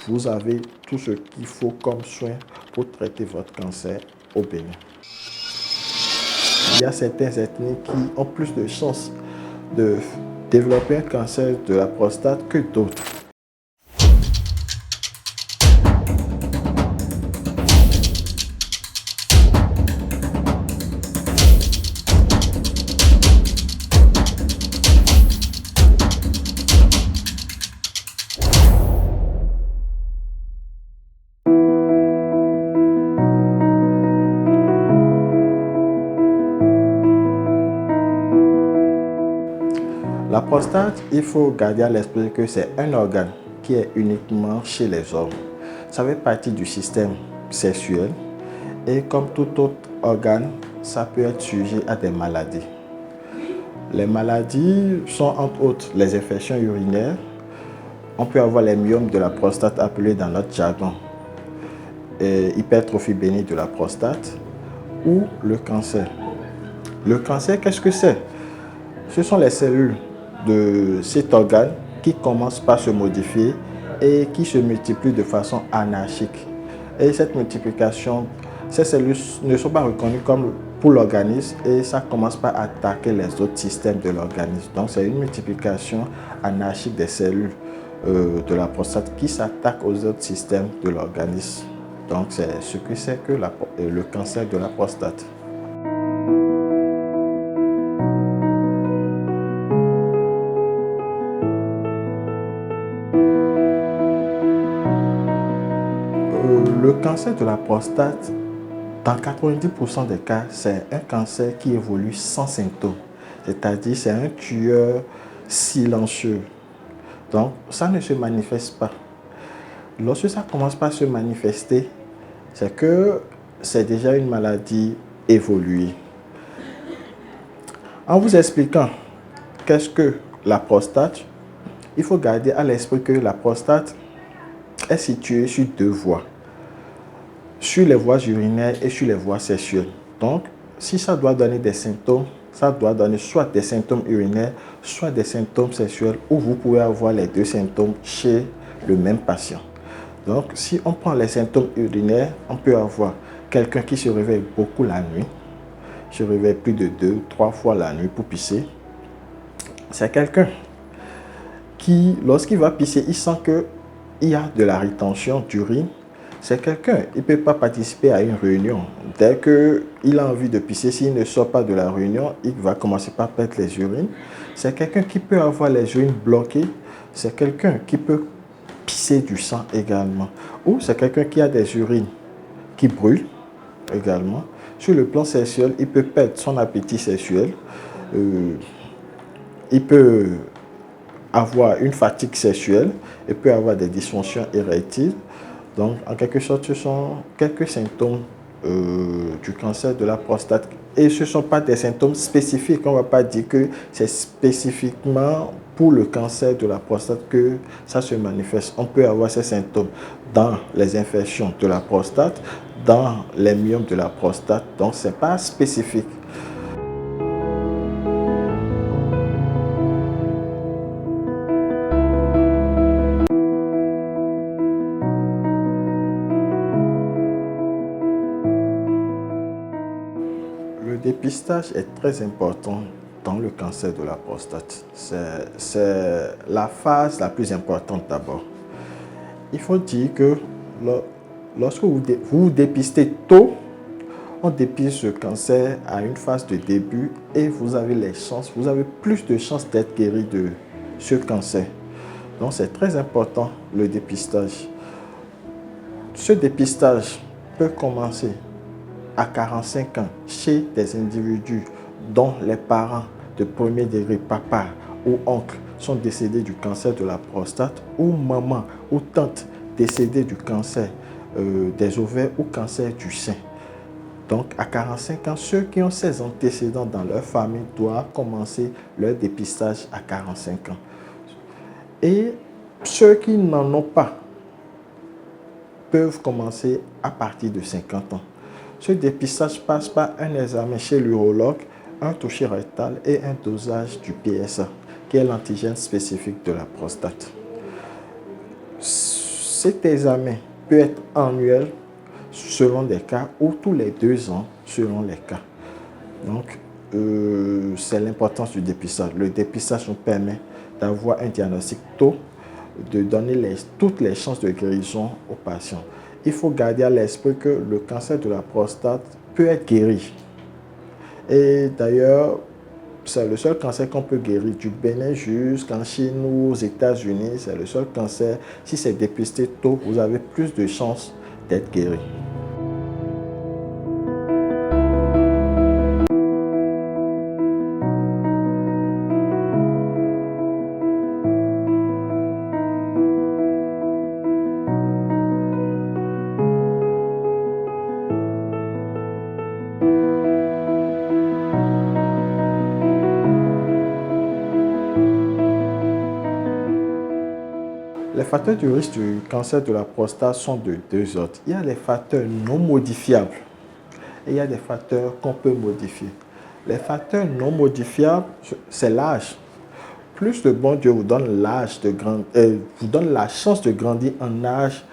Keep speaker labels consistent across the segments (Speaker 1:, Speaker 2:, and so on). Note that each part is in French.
Speaker 1: vous avez tout ce qu'il faut comme soin pour traiter votre cancer au Bénin. Il y a certaines ethnies qui ont plus de chances de développer un cancer de la prostate que d'autres. La prostate, il faut garder à l'esprit que c'est un organe qui est uniquement chez les hommes. Ça fait partie du système sexuel et comme tout autre organe, ça peut être sujet à des maladies. Les maladies sont entre autres les infections urinaires. On peut avoir les myomes de la prostate appelés dans notre jargon hypertrophie bénigne de la prostate ou le cancer. Le cancer, qu'est-ce que c'est? Ce sont les cellules de cet organe qui commencent par se modifier et qui se multiplient de façon anarchique. Et cette multiplication, ces cellules ne sont pas reconnues comme pour l'organisme et ça commence par attaquer les autres systèmes de l'organisme. Donc c'est une multiplication anarchique des cellules de la prostate qui s'attaquent aux autres systèmes de l'organisme. Donc c'est ce que c'est que le cancer de la prostate. Le cancer de la prostate, dans 90% des cas, c'est un cancer qui évolue sans symptômes. C'est-à-dire c'est un tueur silencieux. Donc, ça ne se manifeste pas. Lorsque ça commence par se manifester, c'est que c'est déjà une maladie évoluée. En vous expliquant qu'est-ce que la prostate, il faut garder à l'esprit que la prostate est située sur deux voies. Sur les voies urinaires et sur les voies sexuelles. Donc, si ça doit donner des symptômes, ça doit donner soit des symptômes urinaires, soit des symptômes sexuels, où vous pouvez avoir les deux symptômes chez le même patient. Donc, si on prend les symptômes urinaires, on peut avoir quelqu'un qui se réveille beaucoup la nuit, se réveille plus de 2-3 fois la nuit pour pisser. C'est quelqu'un qui, lorsqu'il va pisser, il sent qu'il y a de la rétention d'urine. C'est quelqu'un, il ne peut pas participer à une réunion. Dès qu'il a envie de pisser, s'il ne sort pas de la réunion, il va commencer par perdre les urines. C'est quelqu'un qui peut avoir les urines bloquées. C'est quelqu'un qui peut pisser du sang également. Ou c'est quelqu'un qui a des urines qui brûlent également. Sur le plan sexuel, il peut perdre son appétit sexuel. Il peut avoir une fatigue sexuelle. Il peut avoir des dysfonctions érectiles. Donc, en quelque sorte, ce sont quelques symptômes du cancer de la prostate. Et ce ne sont pas des symptômes spécifiques. On ne va pas dire que c'est spécifiquement pour le cancer de la prostate que ça se manifeste. On peut avoir ces symptômes dans les infections de la prostate, dans les myomes de la prostate. Donc, ce n'est pas spécifique. Le dépistage est très important dans le cancer de la prostate. C'est la phase la plus importante d'abord. Il faut dire que lorsque vous vous dépistez tôt, on dépiste ce cancer à une phase de début et vous avez plus de chances d'être guéri de ce cancer. Donc c'est très important le dépistage. Ce dépistage peut commencer à 45 ans chez des individus dont les parents de premier degré, papa ou oncle, sont décédés du cancer de la prostate, ou maman ou tante décédée du cancer des ovaires ou cancer du sein. Donc à 45 ans, ceux qui ont ces antécédents dans leur famille doivent commencer leur dépistage à 45 ans. Et ceux qui n'en ont pas peuvent commencer à partir de 50 ans. Ce dépistage passe par un examen chez l'urologue, un toucher rectal et un dosage du PSA, qui est l'antigène spécifique de la prostate. cet examen peut être annuel selon les cas ou tous les 2 ans selon les cas. Donc, c'est l'importance du dépistage. Le dépistage nous permet d'avoir un diagnostic tôt, de donner toutes les chances de guérison aux patients. Il faut garder à l'esprit que le cancer de la prostate peut être guéri. Et d'ailleurs, c'est le seul cancer qu'on peut guérir du Bénin jusqu'en Chine ou aux États-Unis. C'est le seul cancer. Si c'est dépisté tôt, vous avez plus de chances d'être guéri. Les facteurs du risque du cancer de la prostate sont de 2 ordres. Il y a les facteurs non modifiables et il y a des facteurs qu'on peut modifier. Les facteurs non modifiables, c'est l'âge. Plus le bon Dieu vous donne vous donne la chance de grandir en âge,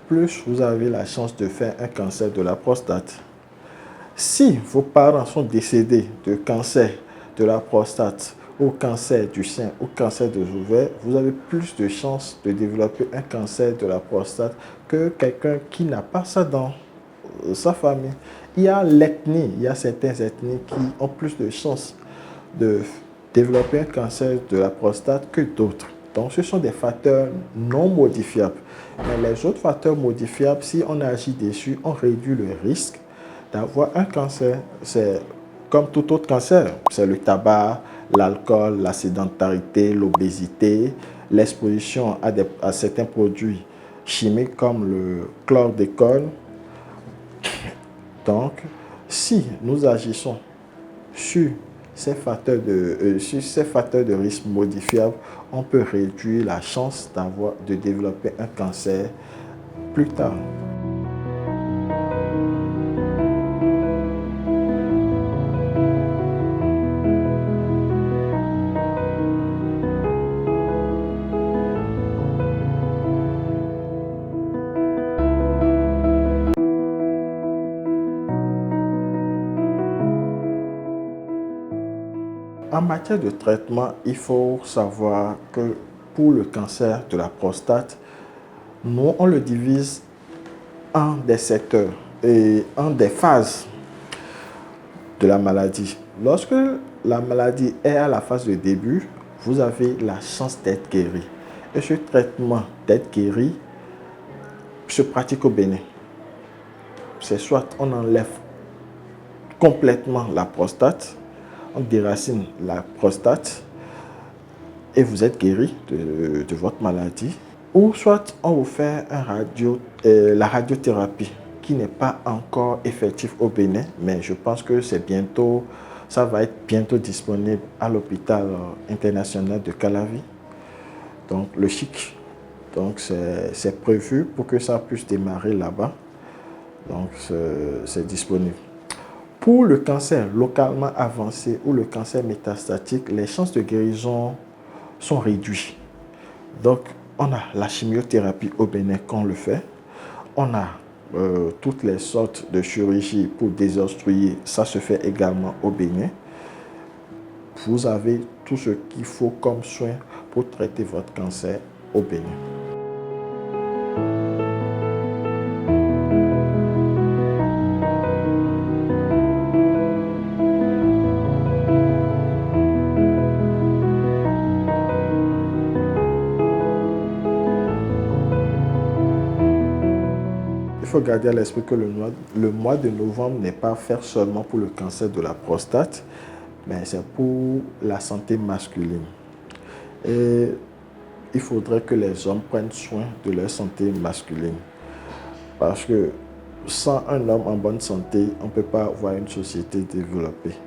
Speaker 1: plus vous avez la chance de faire un cancer de la prostate. Si vos parents sont décédés de cancer de la prostate, ou cancer du sein, ou cancer des ovaires, vous avez plus de chances de développer un cancer de la prostate que quelqu'un qui n'a pas ça dans sa famille. Il y a l'ethnie, il y a certaines ethnies qui ont plus de chances de développer un cancer de la prostate que d'autres. Donc, ce sont des facteurs non modifiables. Mais les autres facteurs modifiables, si on agit dessus, on réduit le risque d'avoir un cancer. C'est comme tout autre cancer. C'est le tabac, l'alcool, la sédentarité, l'obésité, l'exposition à certains produits chimiques comme le chlordécone. Donc, si nous agissons sur ces facteurs de risque modifiables, on peut réduire la chance de développer un cancer plus tard. En matière de traitement, il faut savoir que pour le cancer de la prostate, nous, on le divise en des secteurs et en des phases de la maladie. Lorsque la maladie est à la phase de début, vous avez la chance d'être guéri. Et ce traitement d'être guéri se pratique au Bénin. C'est soit on enlève complètement la prostate, on déracine la prostate et vous êtes guéri de votre maladie. Ou soit on vous fait la radiothérapie qui n'est pas encore effective au Bénin, mais je pense que ça va être bientôt disponible à l'hôpital international de Calavi. Donc le CHIC. Donc c'est prévu pour que ça puisse démarrer là-bas. Donc c'est disponible. Pour le cancer localement avancé ou le cancer métastatique, les chances de guérison sont réduites. Donc, on a la chimiothérapie au Bénin qu'on le fait. On a toutes les sortes de chirurgie pour désobstruer. Ça se fait également au Bénin. Vous avez tout ce qu'il faut comme soin pour traiter votre cancer au Bénin. Il faut garder à l'esprit que le mois de novembre n'est pas fait seulement pour le cancer de la prostate, mais c'est pour la santé masculine. Et il faudrait que les hommes prennent soin de leur santé masculine. Parce que sans un homme en bonne santé, on ne peut pas avoir une société développée.